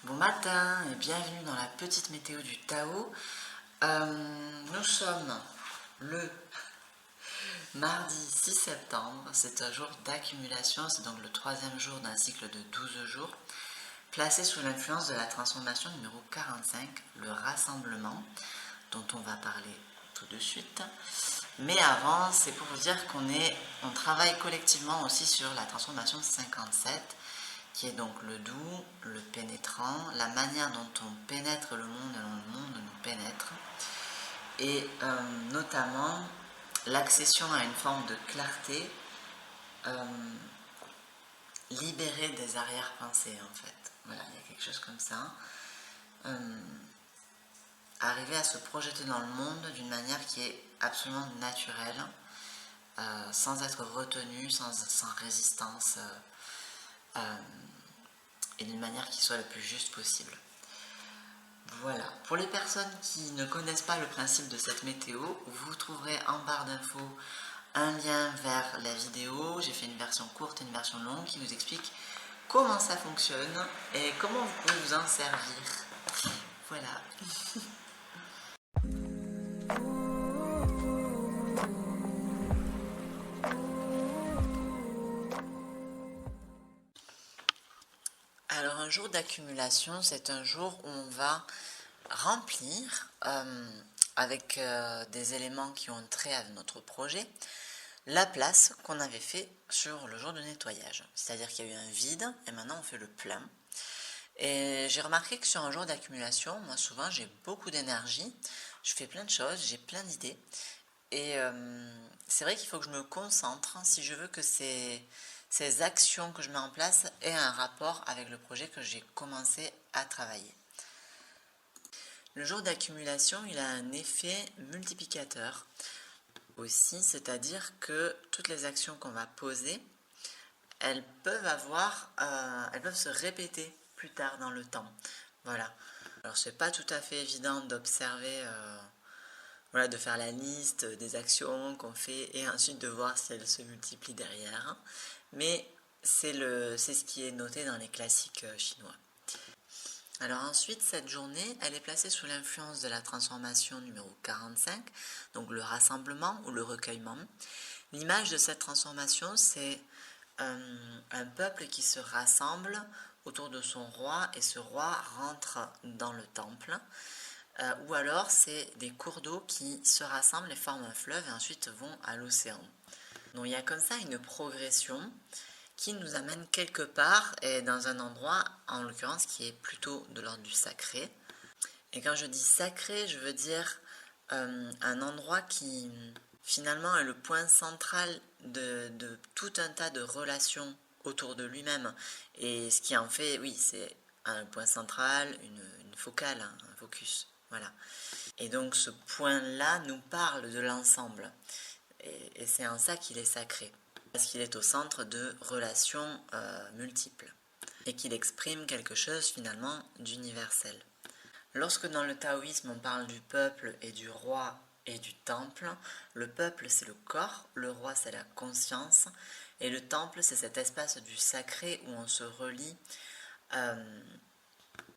Bon matin et bienvenue dans la petite météo du Tao. Nous sommes le mardi 6 septembre, c'est un jour d'accumulation, c'est donc le troisième jour d'un cycle de 12 jours, placé sous l'influence de la transformation numéro 45, le rassemblement, dont on va parler tout de suite. Mais avant, c'est pour vous dire on travaille collectivement aussi sur la transformation 57, qui est donc le doux, le pénétrant, la manière dont on pénètre le monde et dont le monde nous pénètre, et notamment l'accession à une forme de clarté, libérée des arrière-pensées en fait. Voilà, il y a quelque chose comme ça. Arriver à se projeter dans le monde d'une manière qui est absolument naturelle, sans être retenu, sans résistance, et d'une manière qui soit le plus juste possible. Voilà, pour les personnes qui ne connaissent pas le principe de cette météo, vous trouverez en barre d'infos un lien vers la vidéo. J'ai fait une version courte et une version longue qui vous explique comment ça fonctionne et comment vous pouvez vous en servir. Voilà. Alors un jour d'accumulation, c'est un jour où on va remplir avec des éléments qui ont trait à notre projet la place qu'on avait fait sur le jour de nettoyage. C'est-à-dire qu'il y a eu un vide et maintenant on fait le plein. Et j'ai remarqué que sur un jour d'accumulation, moi souvent j'ai beaucoup d'énergie, je fais plein de choses, j'ai plein d'idées. Et c'est vrai qu'il faut que je me concentre si je veux que ces actions que je mets en place aient un rapport avec le projet que j'ai commencé à travailler. Le jour d'accumulation, il a un effet multiplicateur aussi, c'est-à-dire que toutes les actions qu'on va poser, elles peuvent se répéter plus tard dans le temps. Voilà. Alors c'est pas tout à fait évident d'observer, de faire la liste des actions qu'on fait et ensuite de voir si elles se multiplient derrière. Mais c'est ce qui est noté dans les classiques chinois. Alors ensuite, cette journée, elle est placée sous l'influence de la transformation numéro 45, donc le rassemblement ou le recueillement. L'image de cette transformation, c'est un peuple qui se rassemble autour de son roi et ce roi rentre dans le temple. Ou alors, c'est des cours d'eau qui se rassemblent et forment un fleuve et ensuite vont à l'océan. Donc il y a comme ça une progression qui nous amène quelque part et dans un endroit, en l'occurrence, qui est plutôt de l'ordre du sacré. Et quand je dis sacré, je veux dire un endroit qui finalement est le point central de tout un tas de relations autour de lui-même. Et ce qui en fait, oui, c'est un point central, une focale, un focus. Voilà. Et donc ce point-là nous parle de l'ensemble. Et c'est en ça qu'il est sacré. Parce qu'il est au centre de relations multiples. Et qu'il exprime quelque chose finalement d'universel. Lorsque dans le taoïsme on parle du peuple et du roi et du temple, le peuple c'est le corps, le roi c'est la conscience, et le temple c'est cet espace du sacré où on se relie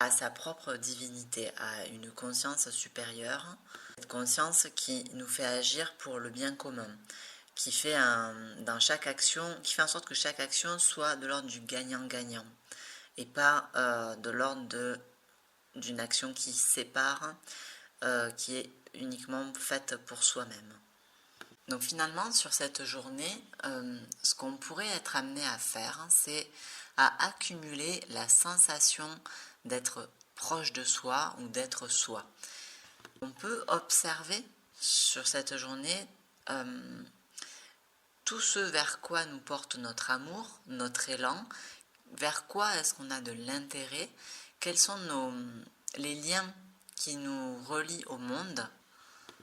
à sa propre divinité, à une conscience supérieure, cette conscience qui nous fait agir pour le bien commun, qui fait dans chaque action, qui fait en sorte que chaque action soit de l'ordre du gagnant-gagnant et pas de l'ordre d'une action qui sépare, qui est uniquement faite pour soi-même. Donc finalement, sur cette journée, ce qu'on pourrait être amené à faire, c'est à accumuler la sensation d'être proche de soi ou d'être soi. On peut observer sur cette journée tout ce vers quoi nous porte notre amour, notre élan, vers quoi est-ce qu'on a de l'intérêt, quels sont les liens qui nous relient au monde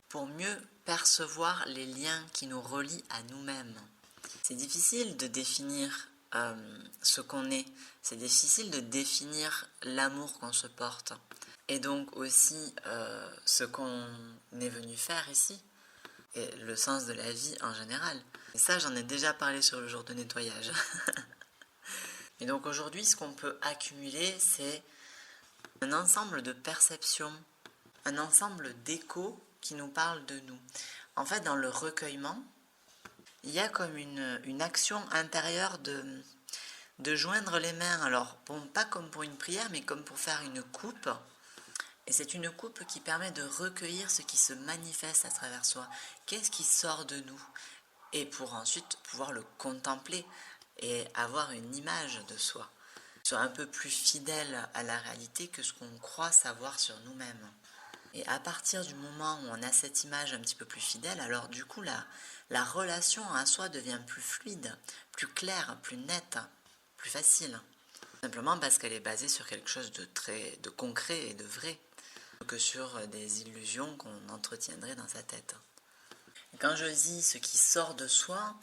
pour mieux percevoir les liens qui nous relient à nous-mêmes. C'est difficile de définir ce qu'on est, c'est difficile de définir l'amour qu'on se porte et donc aussi ce qu'on est venu faire ici et le sens de la vie en général. Et ça, j'en ai déjà parlé sur le jour de nettoyage. Et donc aujourd'hui, ce qu'on peut accumuler, c'est un ensemble de perceptions, un ensemble d'échos qui nous parlent de nous. En fait, dans le recueillement, il y a comme une action intérieure de joindre les mains. Alors, bon, pas comme pour une prière, mais comme pour faire une coupe. Et c'est une coupe qui permet de recueillir ce qui se manifeste à travers soi. Qu'est-ce qui sort de nous? Et pour ensuite pouvoir le contempler et avoir une image de soi. Soit un peu plus fidèle à la réalité que ce qu'on croit savoir sur nous-mêmes. Et à partir du moment où on a cette image un petit peu plus fidèle, alors du coup la relation à soi devient plus fluide, plus claire, plus nette, plus facile. Simplement parce qu'elle est basée sur quelque chose de concret et de vrai, que sur des illusions qu'on entretiendrait dans sa tête. Et quand je dis ce qui sort de soi,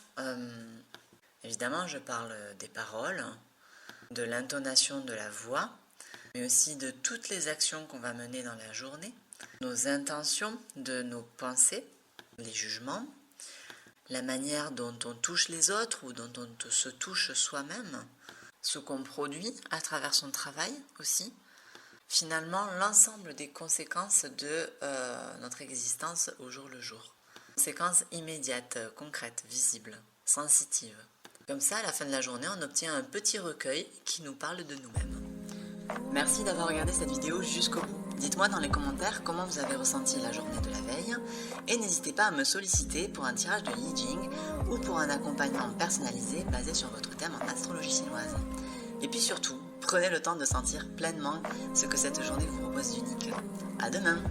évidemment je parle des paroles, de l'intonation de la voix, mais aussi de toutes les actions qu'on va mener dans la journée, nos intentions, de nos pensées, les jugements, la manière dont on touche les autres ou dont on se touche soi-même, ce qu'on produit à travers son travail aussi. Finalement, l'ensemble des conséquences de notre existence au jour le jour. Conséquences immédiates, concrètes, visibles, sensitives. Comme ça, à la fin de la journée, on obtient un petit recueil qui nous parle de nous-mêmes. Merci d'avoir regardé cette vidéo jusqu'au bout. Dites-moi dans les commentaires comment vous avez ressenti la journée de la veille et n'hésitez pas à me solliciter pour un tirage de Yi Jing ou pour un accompagnement personnalisé basé sur votre thème en astrologie chinoise. Et puis surtout, prenez le temps de sentir pleinement ce que cette journée vous propose d'unique. À demain!